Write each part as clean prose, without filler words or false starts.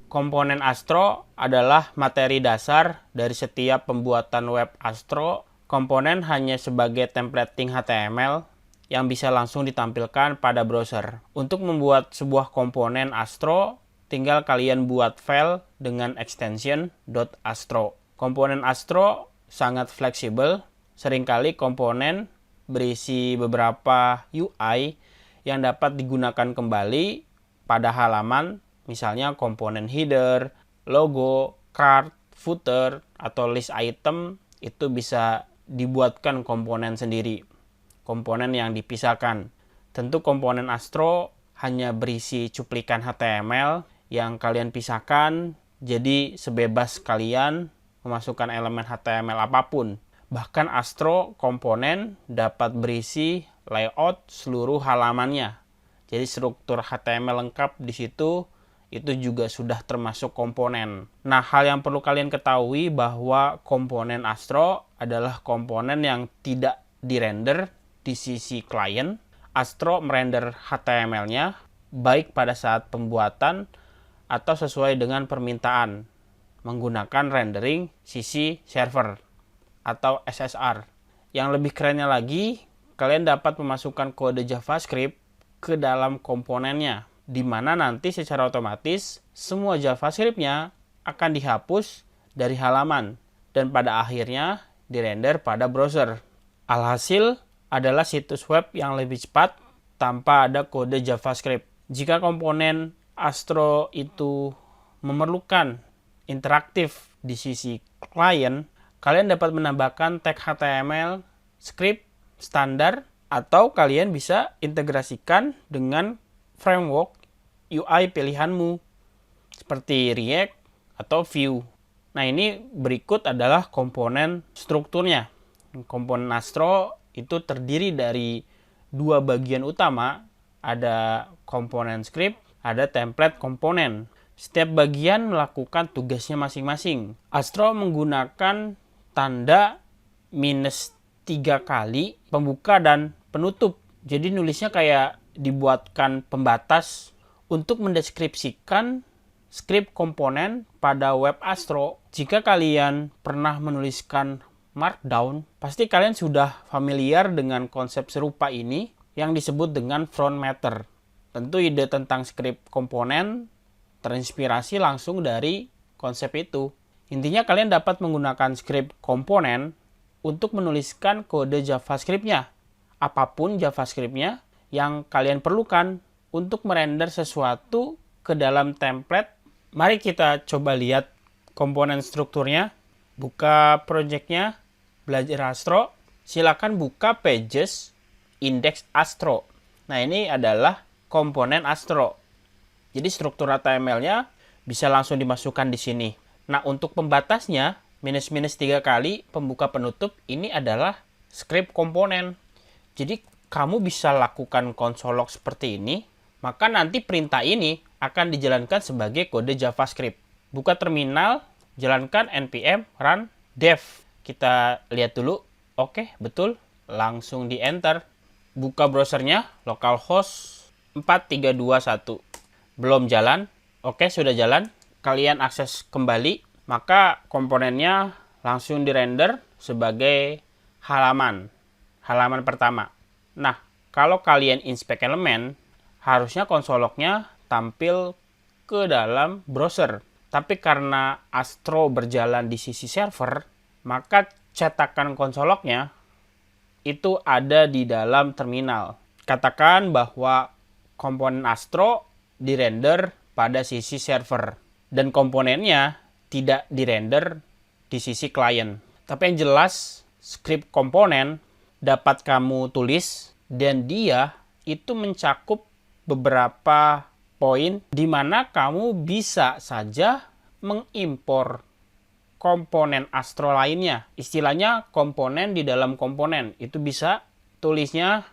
Komponen Astro adalah materi dasar dari setiap pembuatan web Astro. Komponen hanya sebagai templating HTML yang bisa langsung ditampilkan pada browser. Untuk membuat sebuah komponen Astro, tinggal kalian buat file dengan extension .astro. Komponen Astro sangat fleksibel. Seringkali komponen berisi beberapa UI yang dapat digunakan kembali pada halaman, misalnya komponen header, logo, card, footer, atau list item. Itu bisa dibuatkan komponen sendiri, komponen yang dipisahkan. Tentu komponen Astro hanya berisi cuplikan HTML yang kalian pisahkan, jadi sebebas kalian memasukkan elemen HTML apapun. Bahkan Astro komponen dapat berisi layout seluruh halamannya. Jadi struktur HTML lengkap di situ itu juga sudah termasuk komponen. Nah, hal yang perlu kalian ketahui bahwa komponen Astro adalah komponen yang tidak dirender di sisi klien. Astro merender HTML-nya baik pada saat pembuatan atau sesuai dengan permintaan menggunakan rendering sisi server atau SSR. Yang lebih kerennya lagi, kalian dapat memasukkan kode JavaScript ke dalam komponennya, di mana nanti secara otomatis semua JavaScript-nya akan dihapus dari halaman dan pada akhirnya dirender pada browser. Alhasil adalah situs web yang lebih cepat tanpa ada kode JavaScript. Jika komponen Astro itu memerlukan interaktif di sisi klien, kalian dapat menambahkan tag HTML, script, standar, atau kalian bisa integrasikan dengan framework UI pilihanmu seperti React atau Vue. Nah, ini berikut adalah komponen strukturnya. Komponen Astro itu terdiri dari dua bagian utama, ada komponen script, ada template komponen. Setiap bagian melakukan tugasnya masing-masing. Astro menggunakan tanda minus 3 kali pembuka dan penutup. Jadi nulisnya kayak dibuatkan pembatas untuk mendeskripsikan script komponen pada web Astro. Jika kalian pernah menuliskan Markdown, pasti kalian sudah familiar dengan konsep serupa ini yang disebut dengan front matter. Tentu ide tentang script komponen terinspirasi langsung dari konsep itu. Intinya kalian dapat menggunakan script komponen untuk menuliskan kode JavaScript-nya. Apapun JavaScript-nya yang kalian perlukan untuk merender sesuatu ke dalam template. Mari kita coba lihat komponen strukturnya. Buka project-nya, belajar Astro. Silakan buka pages index Astro. Nah, ini adalah komponen Astro. Jadi struktur HTML-nya bisa langsung dimasukkan di sini. Nah, untuk pembatasnya, minus 3 kali pembuka penutup, ini adalah script komponen. Jadi kamu bisa lakukan console log seperti ini, maka nanti perintah ini akan dijalankan sebagai kode JavaScript. Buka terminal, jalankan npm run dev. Kita lihat dulu. Oke, betul. Langsung di enter. Buka browsernya, localhost 4321. Belum jalan. Oke, sudah jalan. Kalian akses kembali, maka komponennya langsung dirender sebagai halaman pertama. Nah, kalau kalian inspect elemen, harusnya console log-nya tampil ke dalam browser. Tapi karena Astro berjalan di sisi server, maka cetakan console log-nya itu ada di dalam terminal. Katakan bahwa komponen Astro dirender pada sisi server dan komponennya tidak dirender di sisi klien. Tapi yang jelas, script komponen dapat kamu tulis dan dia itu mencakup beberapa poin di mana kamu bisa saja mengimpor komponen Astro lainnya. Istilahnya komponen di dalam komponen. Itu bisa tulisnya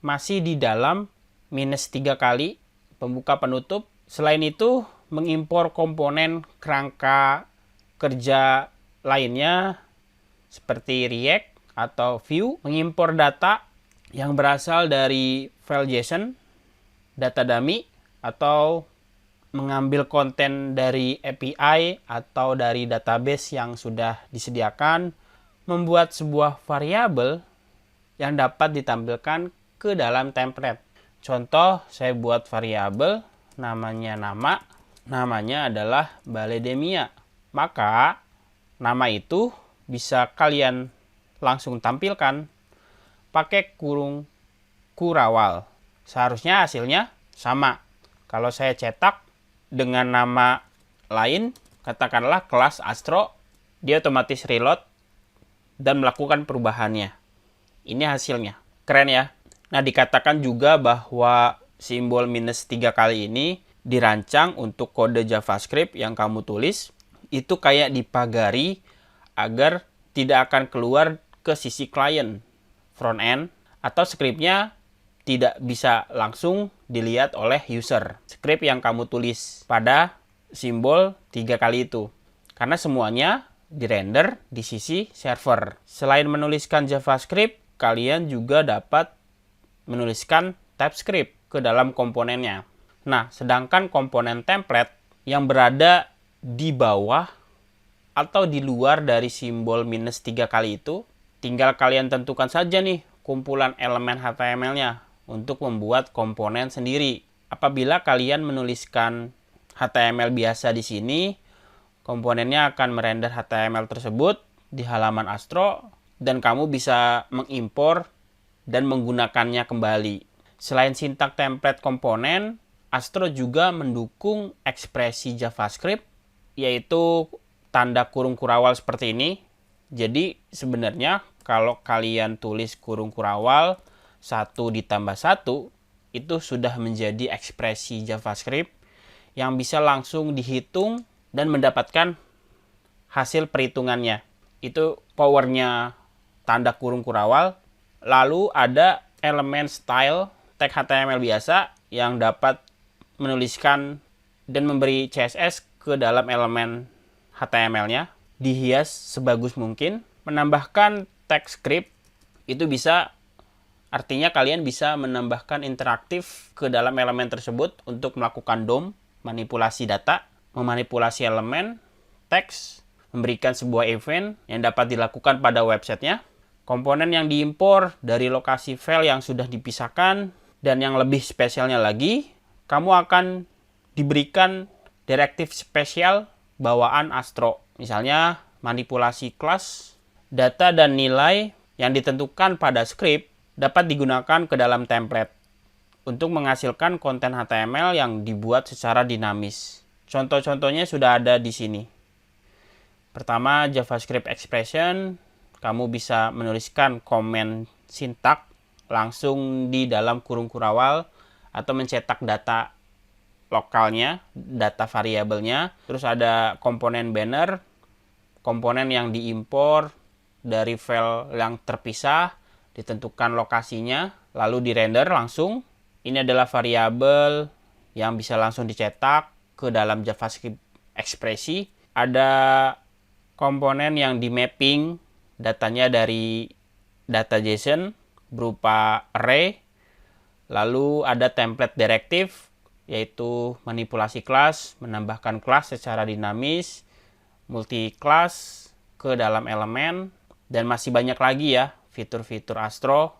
masih di dalam minus 3 kali pembuka penutup. Selain itu, mengimpor komponen kerangka kerja lainnya seperti React atau Vue, mengimpor data yang berasal dari file JSON, data dummy, atau mengambil konten dari API atau dari database yang sudah disediakan, membuat sebuah variabel yang dapat ditampilkan ke dalam template. Contoh, saya buat variabel namanya nama, namanya adalah Baledemia. Maka nama itu bisa kalian langsung tampilkan pakai kurung kurawal. Seharusnya hasilnya sama. Kalau saya cetak dengan nama lain, katakanlah kelas Astro, dia otomatis reload dan melakukan perubahannya. Ini hasilnya. Keren ya? Nah, dikatakan juga bahwa simbol -3 kali ini dirancang untuk kode JavaScript yang kamu tulis itu kayak dipagari agar tidak akan keluar ke sisi klien front end atau scriptnya tidak bisa langsung dilihat oleh user. Script yang kamu tulis pada simbol 3 kali itu. Karena semuanya dirender di sisi server. Selain menuliskan JavaScript, kalian juga dapat menuliskan TypeScript ke dalam komponennya. Nah, sedangkan komponen template yang berada di bawah atau di luar dari simbol -3 kali itu, tinggal kalian tentukan saja nih kumpulan elemen HTML-nya untuk membuat komponen sendiri. Apabila kalian menuliskan HTML biasa di sini, komponennya akan merender HTML tersebut di halaman Astro dan kamu bisa mengimpor dan menggunakannya kembali. Selain sintak template komponen, Astro juga mendukung ekspresi JavaScript, yaitu tanda kurung kurawal seperti ini. Jadi sebenarnya kalau kalian tulis kurung kurawal 1 ditambah 1, itu sudah menjadi ekspresi JavaScript yang bisa langsung dihitung dan mendapatkan hasil perhitungannya. Itu powernya tanda kurung kurawal. Lalu ada elemen style tag HTML biasa yang dapat menuliskan dan memberi CSS ke dalam elemen HTML-nya, dihias sebagus mungkin. Menambahkan tag script itu bisa, artinya kalian bisa menambahkan interaktif ke dalam elemen tersebut untuk melakukan DOM, manipulasi data, memanipulasi elemen, teks, memberikan sebuah event yang dapat dilakukan pada websitenya. Komponen yang diimpor dari lokasi file yang sudah dipisahkan, dan yang lebih spesialnya lagi, kamu akan diberikan direktif spesial bawaan Astro. Misalnya manipulasi kelas, data dan nilai yang ditentukan pada script dapat digunakan ke dalam template untuk menghasilkan konten HTML yang dibuat secara dinamis. Contoh-contohnya sudah ada di sini. Pertama, JavaScript expression. Kamu bisa menuliskan komen sintak langsung di dalam kurung kurawal atau mencetak data lokalnya, data variabelnya. Terus ada komponen banner, komponen yang diimpor dari file yang terpisah, ditentukan lokasinya, lalu dirender langsung. Ini adalah variabel yang bisa langsung dicetak ke dalam JavaScript ekspresi. Ada komponen yang di mapping datanya dari data JSON berupa array. Lalu ada template directive, yaitu manipulasi kelas, menambahkan kelas secara dinamis, multi class ke dalam elemen, dan masih banyak lagi ya fitur-fitur Astro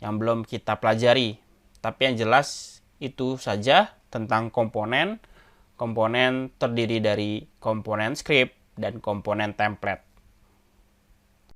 yang belum kita pelajari. Tapi yang jelas itu saja tentang komponen. Komponen terdiri dari komponen script dan komponen template.